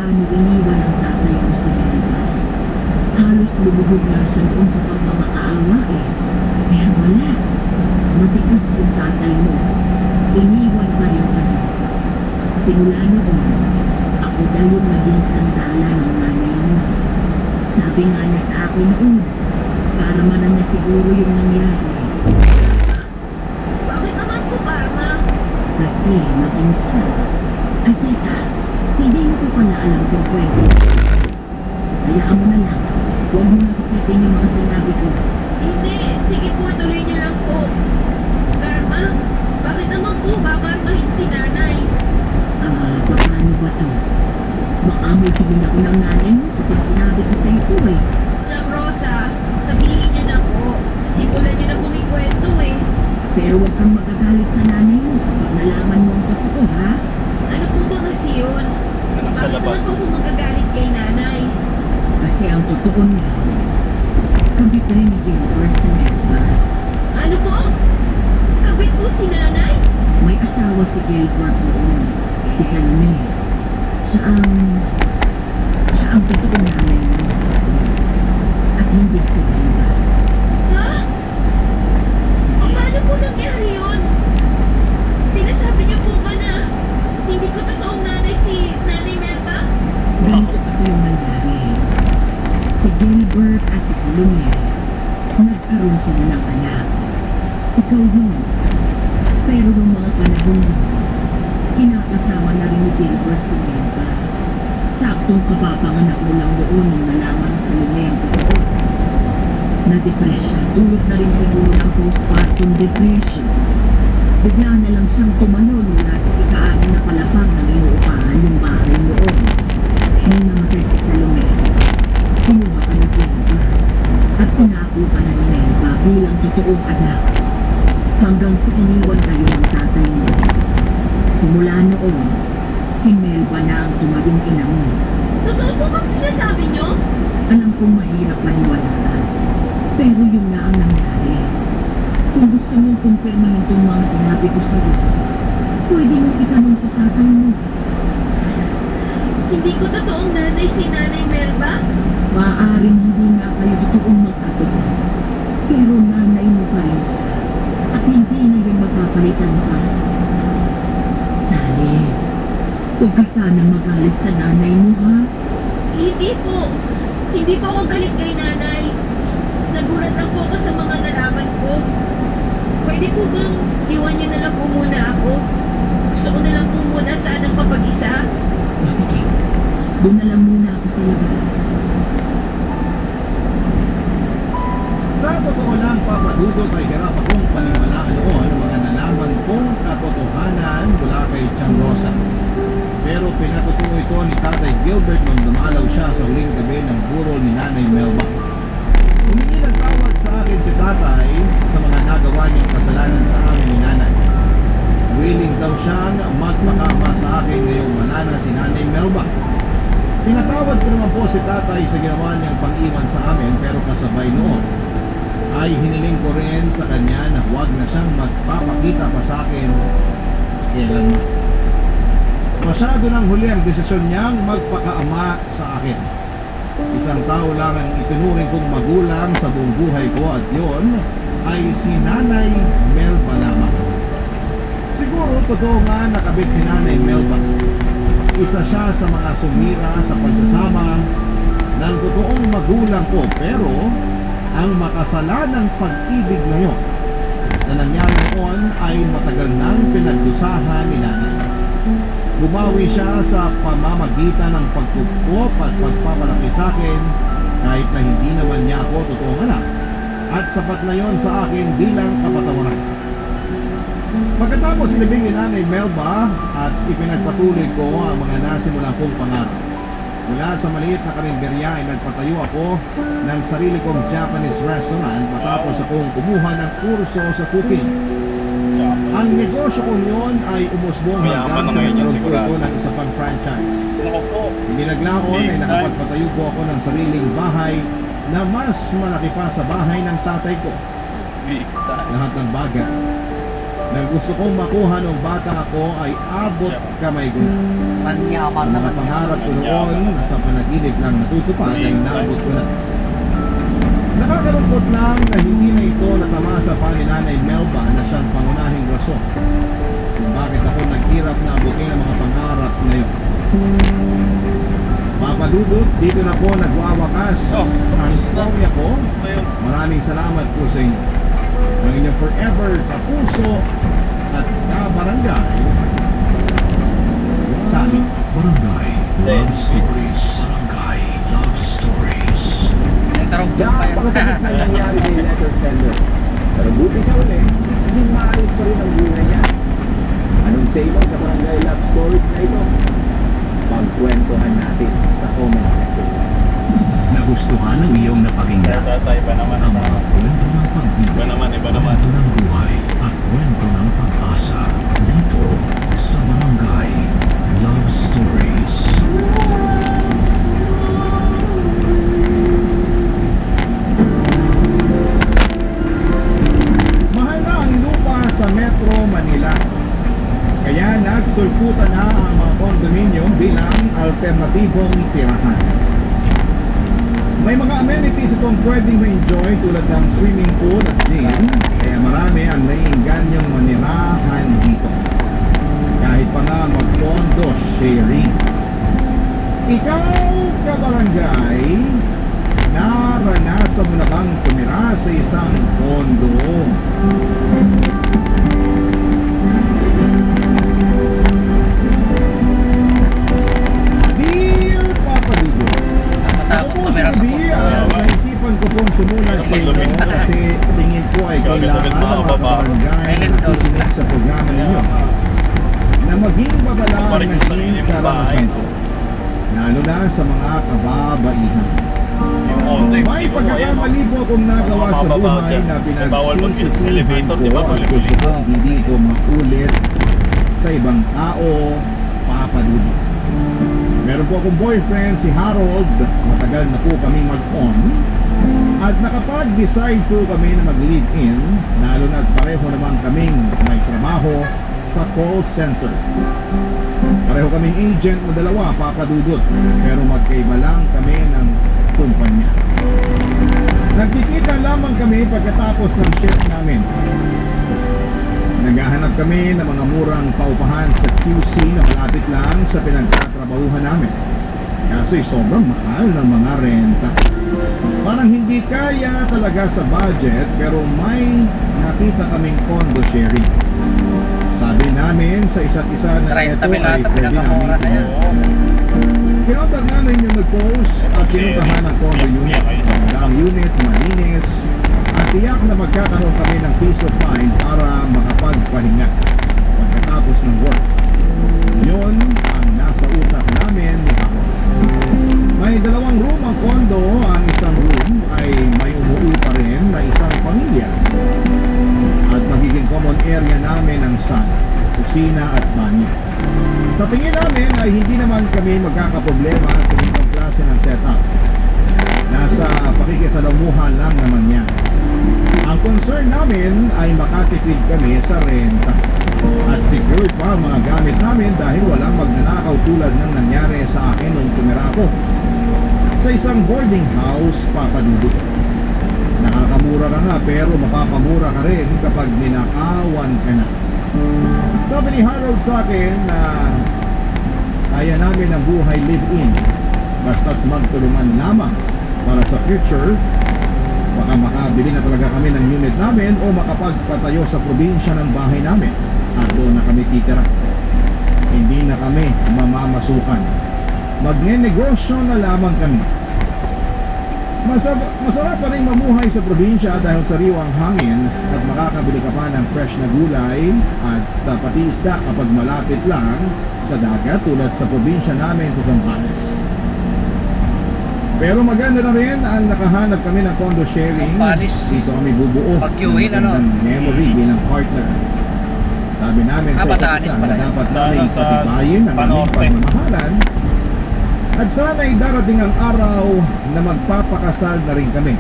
paano iniwan ang tatay ko sa Melba. Halos lumuhod nga siya noon sa pagmamakaawa eh. Pero wala. Matigas yung tatay mo. Iniwan pa rin kami. Simula noon, ako daw yung naging sandala ng nanay mo. Sabi nga niya sa akin noon, para manan niya siguro yung nangyari. Bakit naman po, Karma? Kasi maging siya. Ay teka, hindi mo ko pala alam tong kwento. Hayaan mo na lang. Huwag mo nang isipin yung mga sinabi ko. Hindi. Sige po, tuloy niyo lang po. Karma, bakit naman po bakarmahin si nanay? Paano ba to? Baka may tingin ako ng nanay mo kapag sinabi ko sa iyo eh. Siyang Rosa, sabihin niyo na po. Simulan niyo na po may kwento eh. Pero huwag kang magagalit sa nanay mo kapag nalaman mo ang totoo, ha? Ano po ba kasi yun? Anak sa Bakit labas. naman po magagalit kay nanay? Kasi ang totoo niya, kabit rin ni Gilbert sa Melba. Ano po? Kabit po si nanay? May asawa si Gilbert noon, si Salome. Siya ang totoong nanay mo sa akin. At hindi si Melba. Ha? Paano po nangyari yun? Sinasabi niyo po ba na hindi ko totoong nanay si Nanay Melba? Ganito kasi yung nangyari. Si Gilbert at si Salome, nagkaroon sila ng anak. Ikaw yun. Pero noong mga panahon yun, kinakasama na rin ni Gilbert si Melba. Saktong kapapanganak mo lang noon nung nalaman sa Salome ang totoo. Na-depress siya. Dulot na rin siguro ng postpartum depression. Bigla na lang siyang tumalon mula sa ika-anim na palapag ng inuupahan yung bahay noon. Nung namatay si Salome, kinuha ka ni Gilbert at pinako ka na ni Melba bilang totoong anak. Hanggang sa iniwan kayo ng tatay mo. Simula noon, si Melba na ang tumaging ina mo. Totoo po bang sinasabi niyo? Alam kong mahirap paniwalaan, pero yun nga ang nangyari. Kung gusto mong kumpirmahin tong mga sinabi ko sa'yo, pwede mong itanong sa tatay mo. Hindi ko totoong nanay si Nanay Melba? Maaaring hindi nga kayo totoong magkatotoo, pero nanay mo pa rin siya, at hindi na yun magpapalitan pa. Sally, huwag ka sanang magalit sa nanay mo, ha? Hindi po. Hindi po ako galit kay nanay. Nagulat lang po ako sa mga nalaman ko. Pwede po bang iwan niyo na lang po muna ako? Gusto ko na lang po muna sanang papag-isa. O sige, doon na lang muna ako sa labas. Sa totoo lang, Papa Dudut, ay hirap akong paniwalaan noon ang mga nalaman kong katotohanan mula kay Tiang Rosa. Pero pinatutuo ito ni Tatay Gilbert nung dumalaw siya sa huling gabi ng burol ni Nanay Melba. Humingi ng tawad sa akin si Tatay sa mga nagawa niyang kasalanan sa amin ni Nanay. Willing daw siyang magpakama sa akin ngayong wala na si Nanay Melba. Pinatawad ko naman po si Tatay sa ginawa niyang pang-iwan sa amin, pero kasabay noon ay hiniling ko rin sa kanya na huwag na siyang magpapakita pa sa akin kailanman. Masyado nang huli ang desisyon niyang magpakaama sa akin. Isang tao lang ang itinuring kong magulang sa buong buhay ko, at yun ay si Nanay Melba lamang. Siguro totoo nga nakabit si Nanay Melba. Isa siya sa mga sumira sa pagsasama ng totoong magulang ko, pero ang makasalanang pag-ibig ngayon na nangyari noon ay matagal nang pinagdusahan ni Nanay. Bumawi siya sa pamamagitan ng pagtupkop at pagpapalaki sa akin kahit na hindi naman niya ako totoong anak, at sapat na yon sa akin bilang kapatawaran. Pagkatapos libing ni Nanay Melba at ipinagpatuloy ko ang mga nasimulan kong pangarap. Mula sa maliit na karinderya ay nagpatayo ako ng sarili kong Japanese restaurant matapos akong kumuha ng kurso sa cooking. Ang negosyo kong yun ay umusbong hanggang sa nagkaroon ko ng isa pang franchise. Binaglaon ay nakapagpatayo po ako ng sariling bahay na mas malaki pa sa bahay ng tatay ko. Lahat ng bagay na gusto kong makuha nung bata ako ay abot kamay ko na. Ang mga pangarap ko noon sa panaginip lang natutupad ay naabot ko na. Nakakalungkot lang na hindi na ito natamasa pa ni Nanay Melba na siyang pangunahing rason kung bakit ako naghirap na abutin ang mga pangarap na yun. Papadudot, dito na po nagwawakas ang storya ko. Maraming salamat po sa inyo. Ang inyong forever kapuso at kabarangay, Sally. Barangay Love Stories. Barangay Love Stories. Napakasakit na nangyari kay letter sender. Pero buti siya ulit, hindi maayos pa rin ang buhay niya. Anong say mo sa Barangay Love Stories na ito? Pagkwentuhan natin sa comment section. Nagustuhan ang iyong napakinggan. Iba naman. Ang mga kwento ng pag-ibig, Iba naman. kwento ng buhay, at kwento ng pag-asa. Dito sa Barangay Love Stories. Mahal na ang lupa sa Metro Manila. Kaya nagsulputan na ang mga kondominium bilang alternatibong tirahan. May mga amenities itong pwedeng ma-enjoy tulad ng swimming pool at gym, kaya marami ang naiingganyong manirahan dito. Kahit pa nga mag-condo sharing. Ikaw, kabarangay, naranasan mo na bang tumira sa isang condo? Dear Papa Dugo, ako po si Ruby, naisipan ko pong sumulat sa inyo kasi tingin ko ay kailangan ng mga kabarangay na nakikinig sa programa ninyo na maging babala ng naging karanasan ko, lalo na sa mga kababaihan. May pagkakamali po akong nagawa sa buhay na pinagsisisihan ko at gusto kong hindi ko maulit sa ibang tao, Papa Dudo. Meron po akong boyfriend, si Harold. Matagal na po kami mag-on. At nakapag-decide po kami na mag-live-in, lalo na pareho naman kaming may trabaho sa call center. Pareho kaming agent na dalawa, Papa Dudut. Pero magkaiba lang kami ng kumpanya. Nagkikita lamang kami pagkatapos ng shift namin. Naghahanap kami ng mga murang paupahan sa QC na malapit lang sa pinagtatrabahuhan namin. Kaso'y sobrang mahal ng mga renta. Parang hindi kaya talaga sa budget, pero may nakita kaming condo sharing. Sabi namin sa isa't isa na ito ay pwede namin tingnan. Kinontak namin yung nag-post at pinuntahan ang condo unit. Ang unit malinis at tiyak na magkakaroon kami ng peace of mind para makapagpahinga pagkatapos ng work. Yun ang nasa utak namin ni ako. May dalawang room ang condo. Ang isang room ay may umuwi pa rin na isang pamilya. At magiging common area namin ang sala, kusina at banyo. Sa tingin namin ay hindi naman kami magkakaproblema sa ganitong klase ng setup. Nasa pakikisalamuhan lang naman yan. Ang concern namin ay makatipid kami sa renta at secured pa ang mga gamit namin dahil walang magnanakaw tulad ng nangyari sa akin nung tumira ako sa isang boarding house, Papa Dudu. Nakakamura ka nga pero mapapamura ka rin kapag ninakawan ka na. Sabi ni Harold sa akin na kaya namin ang buhay live-in basta't magtulungan lamang para sa future. Baka makabili na talaga kami ng unit namin o makapagpatayo sa probinsya ng bahay namin at doon na kami titira. Hindi na kami mamamasukan. Magne-negosyo na lamang kami. Masarap pa rin mamuhay sa probinsya dahil sariwang hangin at makakabili ka pa ng fresh na gulay at pati isda kapag malapit lang sa dagat tulad sa probinsya namin sa Zambales. Pero maganda na rin ang nakahanap kami ng condo sharing. Zambales. Dito kami bubuo Pagyuhin, ng memory bilang partner. Sabi namin sa isa't Batanes isa pala na yun. dapat namin patibayin ang aming pagmamahalan. At sana'y darating ang araw na magpapakasal na rin kami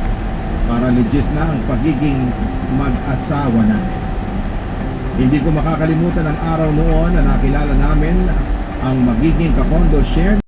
para legit na ang pagiging mag-asawa namin. Hindi ko makakalimutan ang araw noon na nakilala namin ang magiging kakondo share